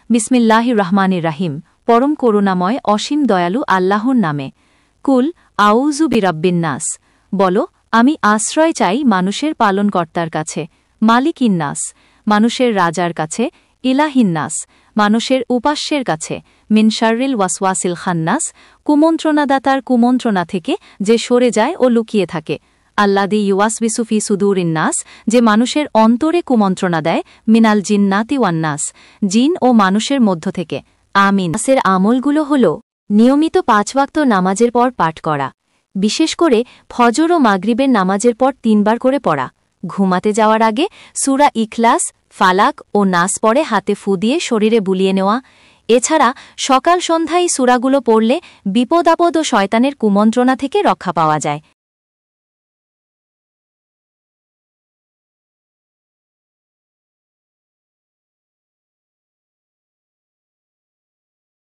বিসমিল্লাহির রহমানির রাহিম। পরম করুণাময় অসীম দয়ালু আল্লাহর নামে। কুল আউযু বিরাব্বিন নাস, বলো আমি আশ্রয় চাই মানুষের পালনকর্তার কাছে, মালিকিন নাস, মানুষের রাজার কাছে, ইলাহিন নাস, মানুষের উপাস্যের কাছে, মিন শাররিল ওয়াসওয়াসিল খান্নাস, কুমন্ত্রণাদাতার কুমন্ত্রণা থেকে যে সরে যায় ও লুকিয়ে থাকে, আল্লাদি ইউওয়াসবিসু ফি সুদুরিন নাস, যে মানুষের অন্তরে কুমন্ত্রণা দেয়, মিনাল জিন্নাতি ওয়ান নাস, জিন ও মানুষের মধ্য থেকে। আমিন। নাসের আমলগুলো হল নিয়মিত 5 ওয়াক্ত নামাজের পর পাঠ করা, বিশেষ করে ফজর ও মাগরিবের নামাজের পর 3 বার করে পড়া, ঘুমাতে যাওয়ার আগে সূরা ইখলাস, ফালাক ও নাস পড়ে হাতে ফু দিয়ে শরীরে বুলিয়ে নেওয়া। এছাড়া সকাল সন্ধ্যায় সূরাগুলো পড়লে বিপদ আপদ ও শয়তানের কুমন্ত্রণা থেকে রক্ষা পাওয়া যায়।